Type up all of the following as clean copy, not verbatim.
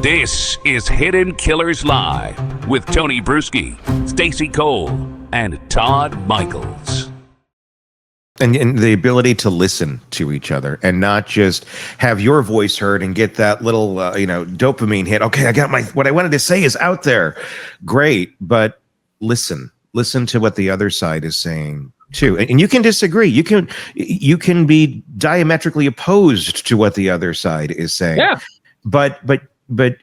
This is Hidden Killers Live with Tony Bruschi, Stacey Cole, and Todd Michaels. And the ability to listen to each other and not just have your voice heard and get that little, dopamine hit. Okay, I got what I wanted to say is out there. Great. But listen to what the other side is saying too. And you can disagree. You can be diametrically opposed to what the other side is saying. Yeah. But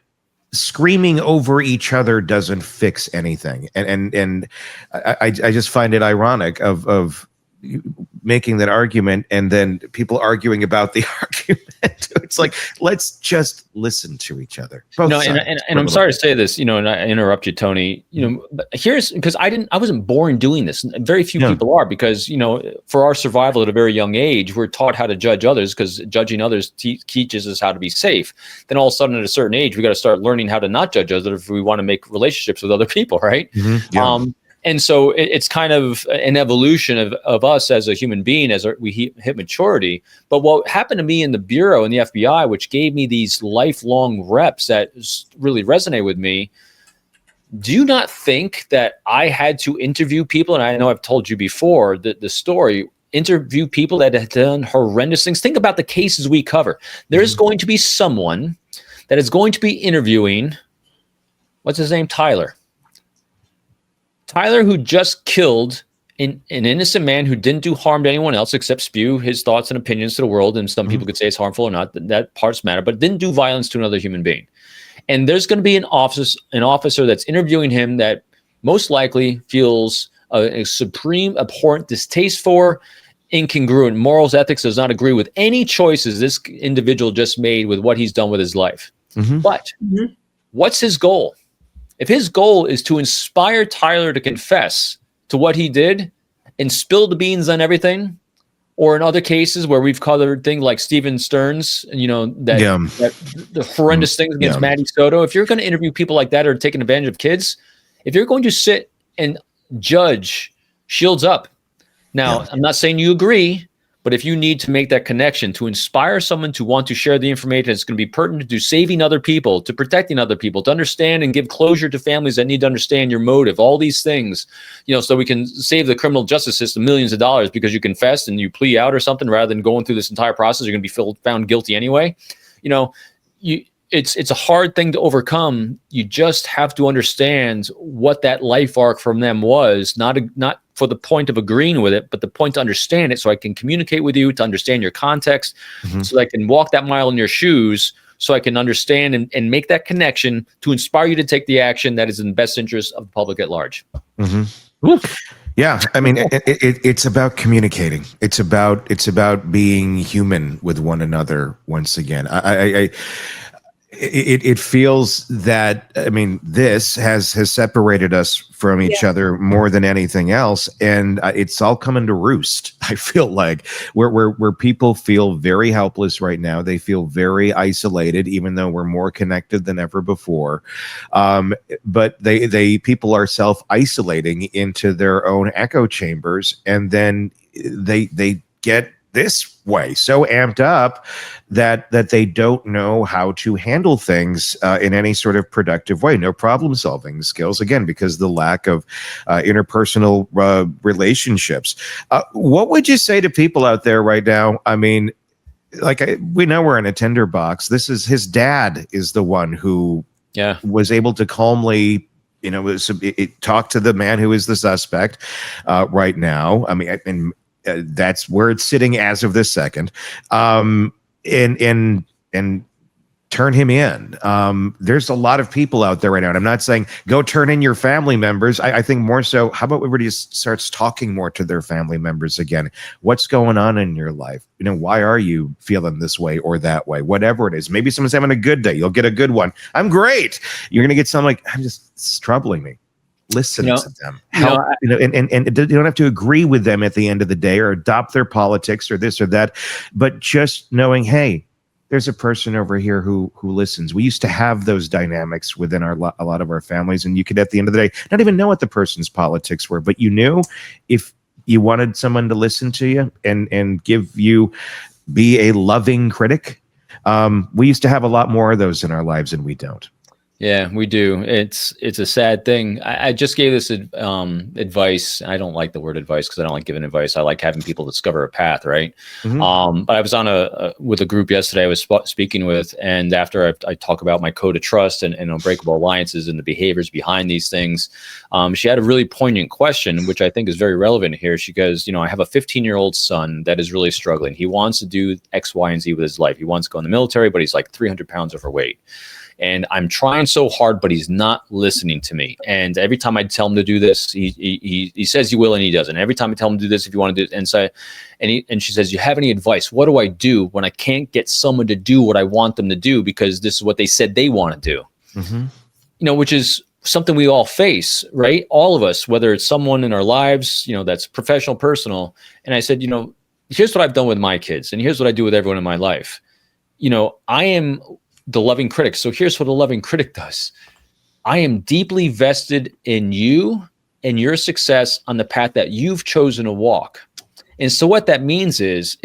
screaming over each other doesn't fix anything. And I just find it ironic of making that argument and then people arguing about the argument. It's like, let's just listen to each other. And I'm sorry to say this, and I interrupt you, Tony, but here's, because I wasn't born doing this. Very few people are, because, for our survival at a very young age, we're taught how to judge others, because judging others teaches us how to be safe. Then all of a sudden at a certain age, we got to start learning how to not judge others if we want to make relationships with other people. Right. Mm-hmm. Yeah. And so it's kind of an evolution of us as a human being as we hit maturity. But what happened to me in the Bureau and the FBI, which gave me these lifelong reps that really resonate with me, do you not think that I had to interview people? And I know I've told you before the story, interview people that had done horrendous things. Think about the cases we cover. There's going to be someone that is going to be interviewing, what's his name? Tyler, who just killed an innocent man who didn't do harm to anyone else except spew his thoughts and opinions to the world. And some people could say it's harmful or not. That parts matter, but didn't do violence to another human being. And there's going to be an officer that's interviewing him that most likely feels a supreme abhorrent distaste for, incongruent morals, ethics, does not agree with any choices this individual just made with what he's done with his life. Mm-hmm. But what's his goal? If his goal is to inspire Tyler to confess to what he did and spill the beans on everything, or in other cases where we've covered things like Stephen Stearns, that the horrendous things against Maddie Soto, if you're going to interview people like that or taking advantage of kids, if you're going to sit and judge, shields up. Now, I'm not saying you agree, but if you need to make that connection to inspire someone to want to share the information that's going to be pertinent to saving other people, to protecting other people, to understand and give closure to families that need to understand your motive, all these things, so we can save the criminal justice system millions of dollars because you confessed and you plea out or something, rather than going through this entire process, you're going to be found guilty anyway. It's a hard thing to overcome. You just have to understand what that life arc from them was, not for the point of agreeing with it, but the point to understand it so I can communicate with you, to understand your context, so that I can walk that mile in your shoes, so I can understand and make that connection to inspire you to take the action that is in the best interest of the public at large. Mm-hmm. Yeah, I mean, it's about communicating. It's about being human with one another once again. It feels that, I mean, this has separated us from each other more than anything else, and it's all coming to roost. I feel like where people feel very helpless right now. They feel very isolated, even though we're more connected than ever before. But people are self-isolating into their own echo chambers, and then they get this way so amped up that they don't know how to handle things in any sort of productive way. No problem solving skills, again, because the lack of interpersonal relationships. What would you say to people out there right now? I mean, we know we're in a tinderbox. His dad is the one who was able to calmly talk to the man who is the suspect right now. I mean, and that's where it's sitting as of this second, and turn him in. There's a lot of people out there right now, and I'm not saying go turn in your family members. I think more so, how about everybody just starts talking more to their family members again? What's going on in your life? Why are you feeling this way or that way? Whatever it is. Maybe someone's having a good day. You'll get a good one. I'm great. You're going to get something like, it's troubling me. Listen to them. Help, and you don't have to agree with them at the end of the day or adopt their politics or this or that, but just knowing, hey, there's a person over here who listens. We used to have those dynamics within a lot of our families, and you could, at the end of the day, not even know what the person's politics were, but you knew if you wanted someone to listen to you and be a loving critic, We used to have a lot more of those in our lives, and we don't. Yeah, we do. It's a sad thing. I just gave this advice. I don't like the word advice because I don't like giving advice. I like having people discover a path, right? But I was on with a group yesterday I was speaking with, and after I talk about my code of trust and unbreakable alliances and the behaviors behind these things, she had a really poignant question, which I think is very relevant here. She goes, I have a 15-year-old son that is really struggling. He wants to do X, Y, and Z with his life. He wants to go in the military, but he's like 300 pounds overweight. And I'm trying so hard, but he's not listening to me. And every time I tell him to do this, he says he will and he doesn't. Every time I tell him to do this, if you want to do it, and she says, "You have any advice? What do I do when I can't get someone to do what I want them to do because this is what they said they want to do?" Which is something we all face, right? All of us, whether it's someone in our lives, that's professional, personal. And I said, here's what I've done with my kids, and here's what I do with everyone in my life. I am the loving critic. So here's what a loving critic does. I am deeply vested in you and your success on the path that you've chosen to walk. And so what that means is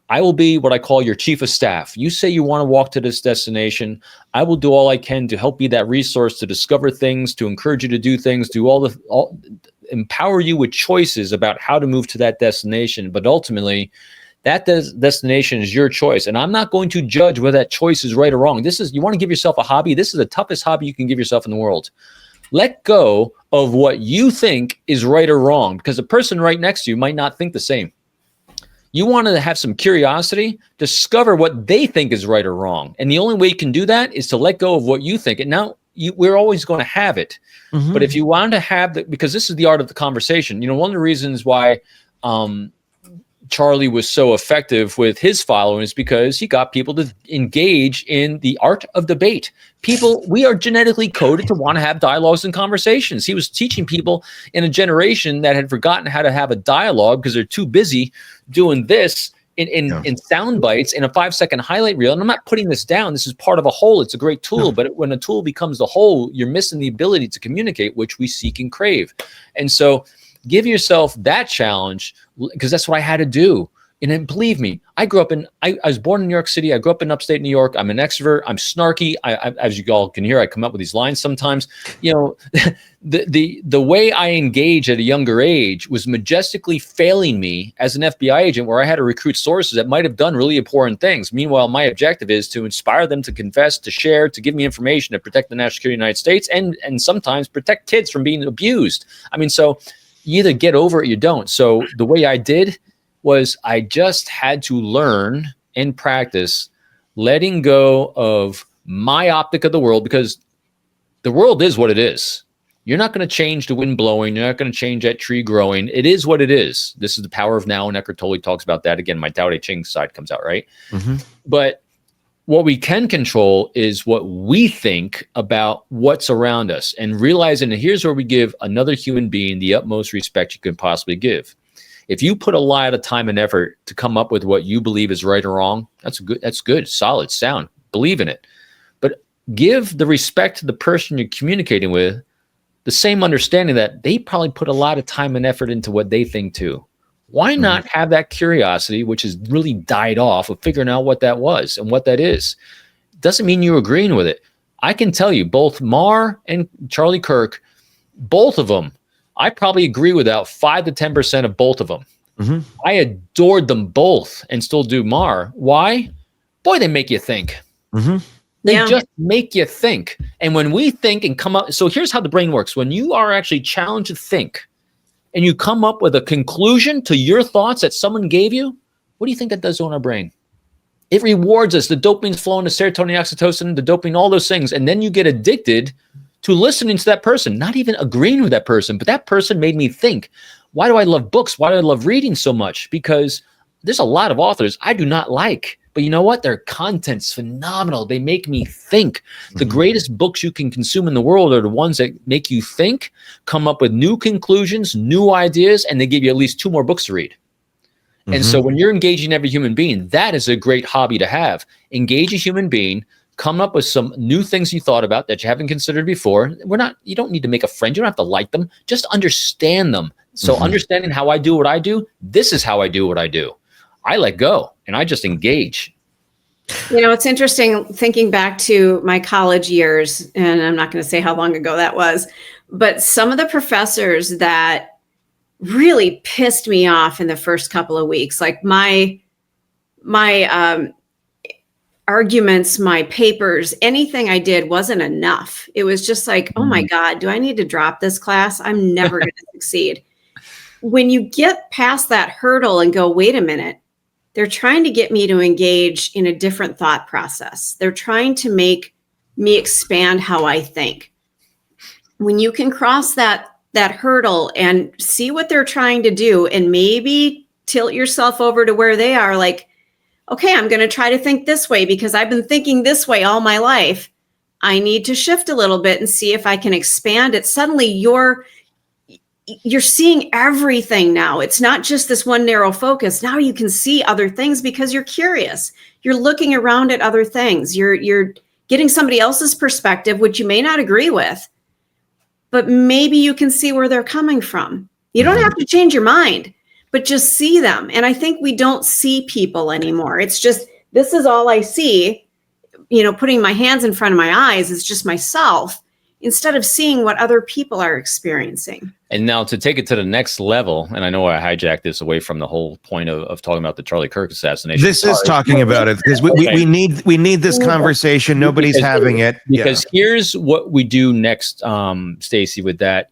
I will be what I call your chief of staff. You say you want to walk to this destination. I will do all I can to help be that resource to discover things, to encourage you to do things, empower you with choices about how to move to that destination. But ultimately, that destination is your choice. And I'm not going to judge whether that choice is right or wrong. You want to give yourself a hobby. This is the toughest hobby you can give yourself in the world. Let go of what you think is right or wrong, because the person right next to you might not think the same. You want to have some curiosity, discover what they think is right or wrong. And the only way you can do that is to let go of what you think. And now we're always going to have it. But if you want to have because this is the art of the conversation. One of the reasons why Charlie was so effective with his following is because he got people to engage in the art of debate. We are genetically coded to want to have dialogues and conversations. He was teaching people in a generation that had forgotten how to have a dialogue because they're too busy doing this in sound bites in a 5-second highlight reel. And I'm not putting this down. This is part of a whole. It's a great tool. But when a tool becomes the whole, you're missing the ability to communicate, which we seek and crave. And so give yourself that challenge, because that's what I had to do. And then believe me, I was born in New York City. I grew up in upstate New York. I'm an extrovert. I'm snarky. As you all can hear, I come up with these lines sometimes. The way I engage at a younger age was majestically failing me as an FBI agent, where I had to recruit sources that might have done really important things. Meanwhile, my objective is to inspire them to confess, to share, to give me information to protect the national security of the United States, and sometimes protect kids from being abused. So you either get over it or you don't. So the way I did was I just had to learn and practice letting go of my optic of the world, because the world is what it is. You're not going to change the wind blowing. You're not going to change that tree growing. It is what it is. This is the power of now, and Eckhart Tolle talks about that. Again, my Tao Te Ching side comes out, right? But what we can control is what we think about what's around us, and realizing that here's where we give another human being the utmost respect you can possibly give. If you put a lot of time and effort to come up with what you believe is right or wrong, that's good, solid, sound, believe in it. But give the respect to the person you're communicating with, the same understanding that they probably put a lot of time and effort into what they think too. Why not have that curiosity, which has really died off, of figuring out what that was and what that is? Doesn't mean you're agreeing with it. I can tell you, both Marr and Charlie Kirk, both of them, I probably agree with about 5 to 10% of both of them. I adored them both and still do Marr. Why? Boy, they make you think. They just make you think. And when we think and come up, so here's how the brain works. When you are actually challenged to think, and you come up with a conclusion to your thoughts that someone gave you, what do you think that does on our brain? It rewards us. The dopamine's flowing, the serotonin, oxytocin, the dopamine, all those things. And then you get addicted to listening to that person, not even agreeing with that person, but that person made me think. Why do I love books? Why do I love reading so much? Because there's a lot of authors I do not like. But you know what? Their content's phenomenal. They make me think. The greatest books you can consume in the world are the ones that make you think, come up with new conclusions, new ideas, and they give you at least 2 more books to read. And so when you're engaging every human being, that is a great hobby to have. Engage a human being, come up with some new things you thought about that you haven't considered before. You don't need to make a friend. You don't have to like them. Just understand them. So understanding how I do what I do, this is how I do what I do. I let go and I just engage. It's interesting thinking back to my college years, and I'm not going to say how long ago that was, but some of the professors that really pissed me off in the first couple of weeks, like my arguments, my papers, anything I did wasn't enough. It was just like, oh my God, do I need to drop this class? I'm never going to succeed. When you get past that hurdle and go, wait a minute, they're trying to get me to engage in a different thought process. They're trying to make me expand how I think. When you can cross that hurdle and see what they're trying to do and maybe tilt yourself over to where they are, like, okay, I'm going to try to think this way because I've been thinking this way all my life. I need to shift a little bit and see if I can expand it. Suddenly you're seeing everything now. It's not just this one narrow focus. Now you can see other things because you're curious. You're looking around at other things. You're getting somebody else's perspective, which you may not agree with, but maybe you can see where they're coming from. You don't have to change your mind, but just see them. And I think we don't see people anymore. It's just, this is all I see. Putting my hands in front of my eyes is just myself, instead of seeing what other people are experiencing. And now to take it to the next level, and I know I hijacked this away from the whole point of talking about the Charlie Kirk assassination. This is talking about it because we need this conversation. Nobody's having it. Because here's what we do next, Stacey, with that.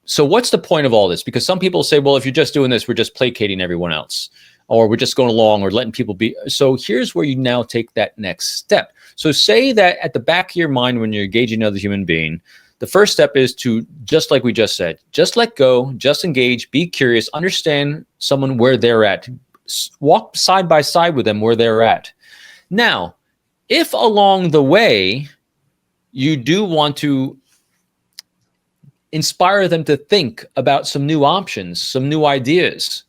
So what's the point of all this? Because some people say, well, if you're just doing this, we're just placating everyone else, or we're just going along or letting people be. So here's where you now take that next step. So say that at the back of your mind, when you're engaging another human being, the first step is to, just like we just said, just let go, just engage, be curious, understand someone where they're at, walk side by side with them where they're at. Now, if along the way you do want to inspire them to think about some new options, some new ideas,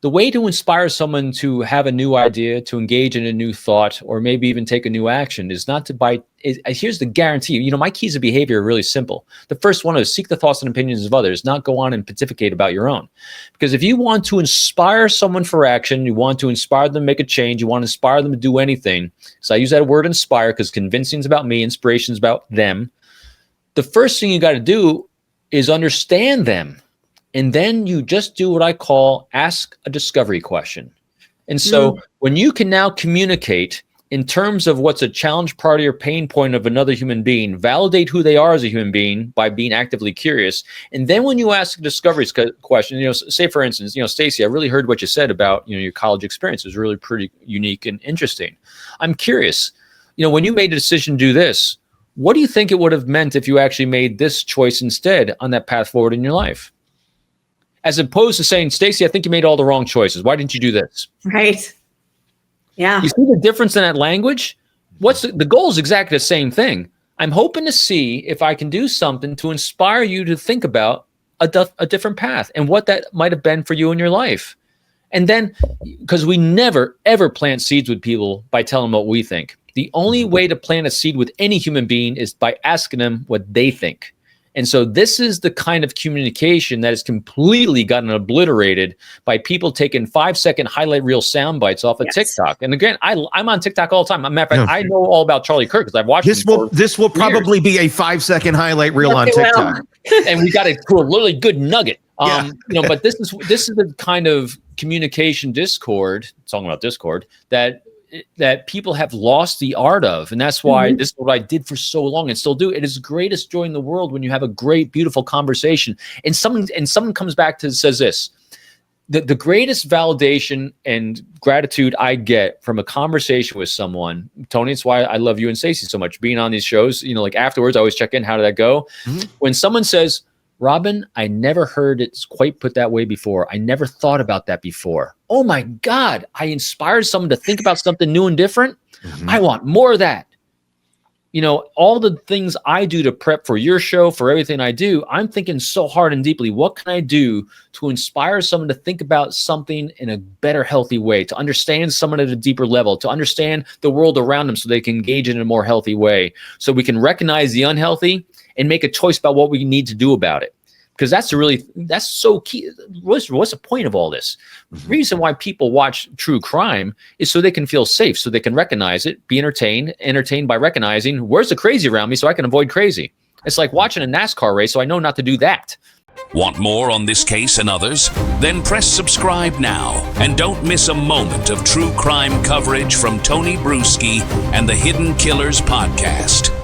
the way to inspire someone to have a new idea, to engage in a new thought, or maybe even take a new action is not to buy. Here's the guarantee. My keys of behavior are really simple. The first one is seek the thoughts and opinions of others, not go on and pontificate about your own. Because if you want to inspire someone for action, you want to inspire them to make a change, you want to inspire them to do anything. So I use that word inspire because convincing is about me, inspiration is about them. The first thing you got to do is understand them. And then you just do what I call ask a discovery question. And so when you can now communicate in terms of what's a challenge, priority, or pain point of another human being, validate who they are as a human being by being actively curious. And then when you ask a discovery question, say for instance, Stacey, I really heard what you said about, your college experience. It was really pretty unique and interesting. I'm curious, when you made a decision to do this, what do you think it would have meant if you actually made this choice instead on that path forward in your life? As opposed to saying, Stacey, I think you made all the wrong choices. Why didn't you do this? Right. Yeah. You see the difference in that language? The goal is exactly the same thing. I'm hoping to see if I can do something to inspire you to think about a different path and what that might have been for you in your life. And then, because we never, ever plant seeds with people by telling them what we think. The only way to plant a seed with any human being is by asking them what they think. And so this is the kind of communication that has completely gotten obliterated by people taking 5-second highlight reel sound bites off of TikTok. And again, I'm on TikTok all the time. Matter of fact, I know all about Charlie Kirk because I've watched this will probably be a 5-second highlight reel on TikTok. And we got a really good nugget. But this is the kind of communication discord, talking about discord, that people have lost the art of. And that's why this is what I did for so long and still do. It is the greatest joy in the world when you have a great, beautiful conversation. And someone comes back to says this, the greatest validation and gratitude I get from a conversation with someone, Tony, it's why I love you and Stacey so much. Being on these shows, like afterwards, I always check in. How did that go? When someone says, Robin, I never heard it quite put that way before. I never thought about that before. Oh my God, I inspired someone to think about something new and different. I want more of that. All the things I do to prep for your show, for everything I do, I'm thinking so hard and deeply, what can I do to inspire someone to think about something in a better, healthy way, to understand someone at a deeper level, to understand the world around them so they can engage in a more healthy way, so we can recognize the unhealthy and make a choice about what we need to do about it. because that's so key. What's the point of all this? The reason why people watch true crime is so they can feel safe, so they can recognize it, be entertained by recognizing where's the crazy around me so I can avoid crazy. It's like watching a NASCAR race, so I know not to do that. Want more on this case and others? Then press subscribe now and don't miss a moment of true crime coverage from Tony Bruschi and the Hidden Killers podcast.